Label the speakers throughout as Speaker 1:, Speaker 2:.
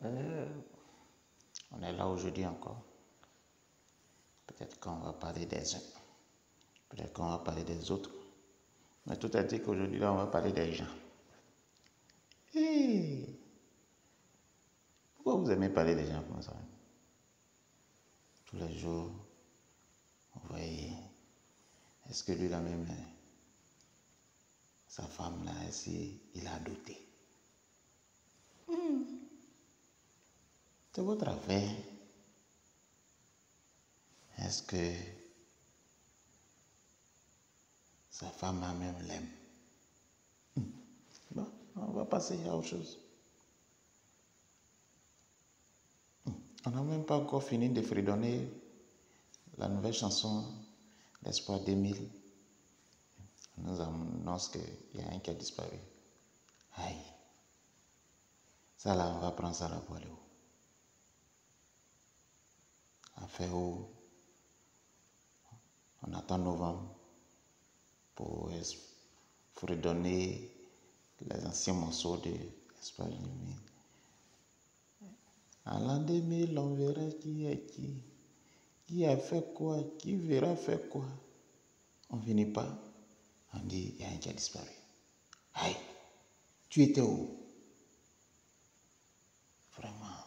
Speaker 1: Euh, on est là aujourd'hui encore. Peut-être qu'on va parler des uns. Peut-être qu'on va parler des autres. Mais tout est dit qu'aujourd'hui, là, on va parler des gens. Hey! Pourquoi vous aimez parler des gens comme ça? Tous les jours, vous voyez, est-ce que lui, là même, sa femme, là, est-ce qu'il a doté? C'est votre affaire. Est-ce que sa femme, là même, l'aime? Bon, on va passer à autre chose. On n'a même pas encore fini de fredonner la nouvelle chanson L'Espoir 2000. On nous annonce qu'il y a un qui a disparu. Aïe. Ça là, on va prendre ça là pour aller où? À faire où? On attend novembre pour fredonner les anciens morceaux de L'Espoir 2000. En l'an 2000, on verra qui est qui a fait quoi, qui verra faire quoi. On ne finit pas. On dit, il y a un qui a disparu. Aïe, tu étais où? Vraiment.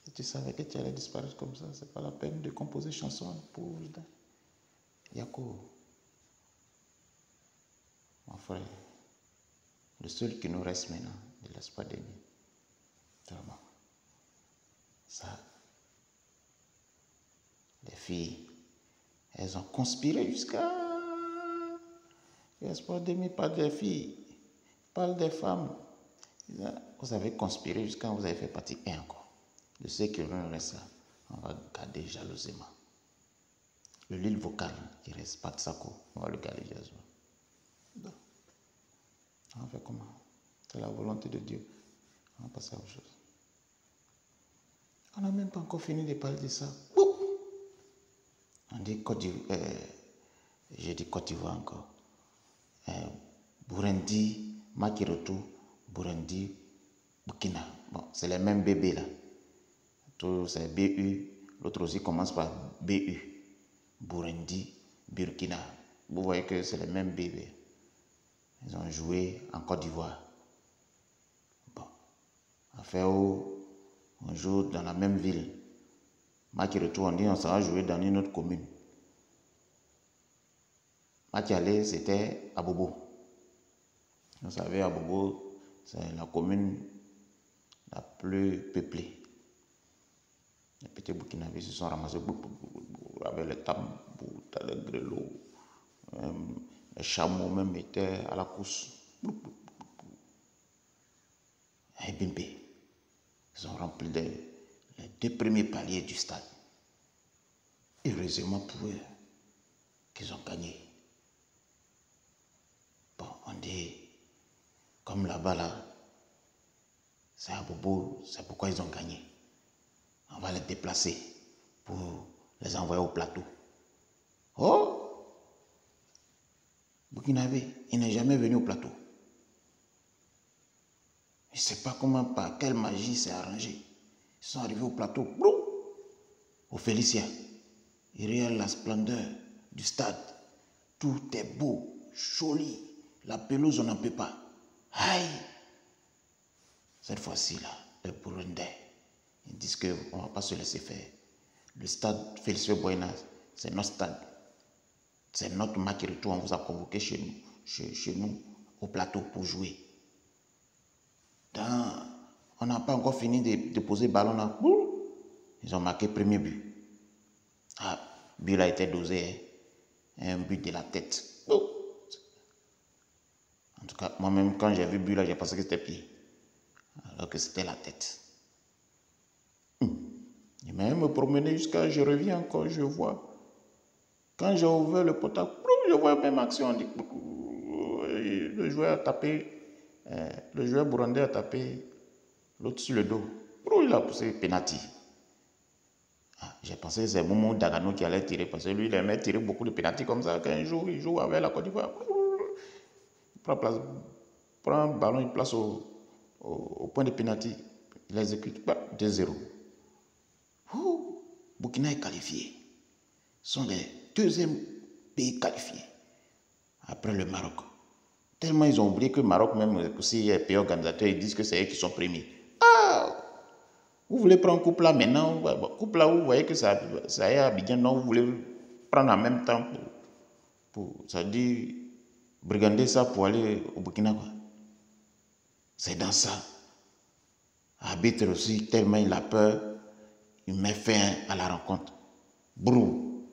Speaker 1: Si tu savais que tu allais disparaître comme ça, c'est pas la peine de composer chanson pour Yako. Mon frère, le seul qui nous reste maintenant, de L'Espoir 2000. Vraiment. Ça, les filles, elles ont conspiré jusqu'à L'Espoir 2000 parle des filles, parle des femmes. Vous avez conspiré jusqu'à vous avez fait partie et encore. De ceux qui nous reste là, on va garder jalousement. Le livre vocal qui reste pas de Sako, on va le garder jalousement. Donc, on va faire comment? C'est la volonté de Dieu. On va passer à autre chose. On n'a même pas encore fini de parler de ça. On dit Côte d'Ivoire, j'ai dit Côte d'Ivoire encore. Burundi, Makirotu, Burundi, Burkina. Bon, c'est les mêmes bébés là. Tout c'est BU, l'autre aussi commence par BU. Burundi, Burkina. Vous voyez que c'est les mêmes bébés. Ils ont joué en Côte d'Ivoire. Bon, affaire où on joue dans la même ville. Makirotu, on dit on s'en va jouer dans une autre commune. Makialé, c'était à Bobo. Vous savez, à Bobo, c'est la commune la plus peuplée. Les petits Burkinabés se sont ramassés avec les tambours, les grelots, les chameaux même étaient à la course. Et Bimbe, ils ont rempli les 2 premiers paliers du stade. Heureusement pour eux qu'ils ont gagné. Bon, on dit, comme là-bas, là, c'est à Bobo, c'est pourquoi ils ont gagné. On va les déplacer pour les envoyer au plateau. Oh! Burkinabé, il n'est jamais venu au plateau. Je ne sais pas comment, par quelle magie c'est arrangé. Ils sont arrivés au plateau, au Félicia. Ils regardent la splendeur du stade. Tout est beau, joli. La pelouse, on n'en peut pas. Aïe! Cette fois-ci, là, les Burundais, ils disent qu'on ne va pas se laisser faire. Le stade Félicien Boyna, c'est notre stade. C'est notre Makirotu, on vous a convoqué chez nous, au plateau pour jouer. On n'a pas encore fini de poser le ballon là. Ils ont marqué premier but. Ah, but là était dosé, hein? Un but de la tête. En tout cas, moi-même, quand j'ai vu but là, j'ai pensé que c'était pied. Alors que c'était la tête. Je vais me promener jusqu'à, je reviens encore, je vois. Quand j'ai ouvert le portail, je vois la même action. Le joueur a tapé, le joueur burundais a tapé l'autre sur le dos. Il a poussé penalty. J'ai pensé que c'est Momo Dagano qui allait tirer, parce que lui, il aimait tirer beaucoup de penalty comme ça. Quand il joue avec la Côte d'Ivoire, il prend un ballon, il place au point de penalty. Il exécute 2-0. Burkina est qualifié. Ce sont les deuxièmes pays qualifiés après le Maroc. Tellement ils ont oublié que le Maroc, même aussi est pays organisateur, ils disent que c'est eux qui sont premiers. Ah! Vous voulez prendre coupe là maintenant, coupe là où vous voyez que ça est à Abidjan, non, vous voulez prendre en même temps ça dit, brigander ça pour aller au Burkina, quoi. C'est dans ça. Arbitre aussi, tellement il a peur, il met fin à la rencontre. Brou.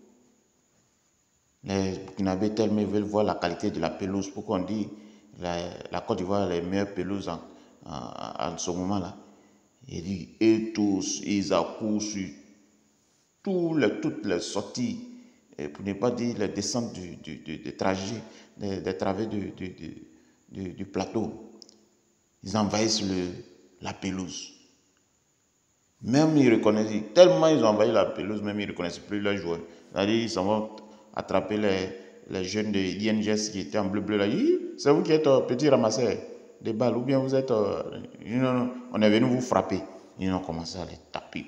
Speaker 1: Les Burkinabés tellement ils veulent voir la qualité de la pelouse. Pourquoi on dit la Côte d'Ivoire est la meilleure pelouse en ce moment-là. Il dit, et tous, ils accourent sur toutes les sorties, pour ne pas dire les descentes des trajets, des travées du plateau. Ils envahissent la pelouse. Même ils reconnaissent, tellement ils ont envahi la pelouse, même ils ne reconnaissent plus leurs joueurs. C'est-à-dire, ils s'en vont attraper les jeunes de l'INGS qui étaient en bleu-bleu là. C'est vous qui êtes petit ramasseur des balles, ou bien vous êtes. Non, on est venu vous frapper. Ils ont commencé à les taper.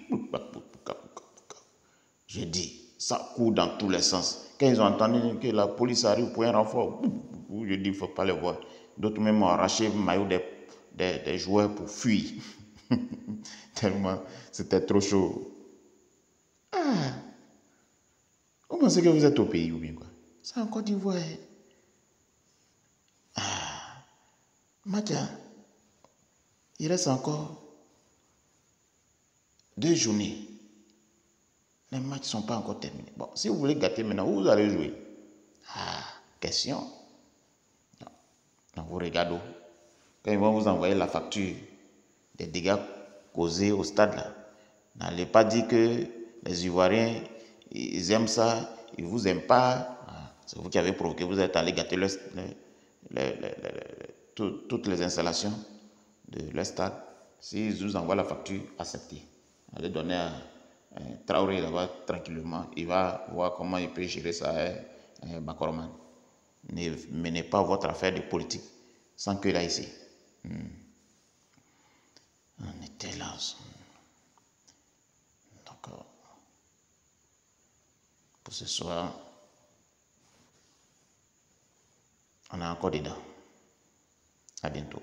Speaker 1: J'ai dit, ça court dans tous les sens. Quand ils ont entendu que la police arrive pour un renfort, je dis, il ne faut pas les voir. D'autres même ont arraché le maillot des joueurs pour fuir. Tellement c'était trop chaud. Ah, vous pensez que vous êtes au pays ou bien quoi? C'est en Côte d'Ivoire. Ah, Matia, il reste encore 2 journées. Les matchs ne sont pas encore terminés. Bon, si vous voulez gâter maintenant, où vous allez jouer? Ah, question. Non. Donc vous regardez. Quand ils vont vous envoyer la facture des dégâts causés au stade là, n'allez pas dire que les Ivoiriens, ils aiment ça, ils ne vous aiment pas. Ah, c'est vous qui avez provoqué, vous êtes allé gâter toutes les installations de leur stade. S'ils vous envoient la facture, acceptez. Allez donner à Traoré là-bas tranquillement. Il va voir comment il peut gérer ça, Bakorman. Ne menez pas votre affaire de politique sans que là ici. On était là. D'accord. Pour ce soir, on est encore dedans. À bientôt.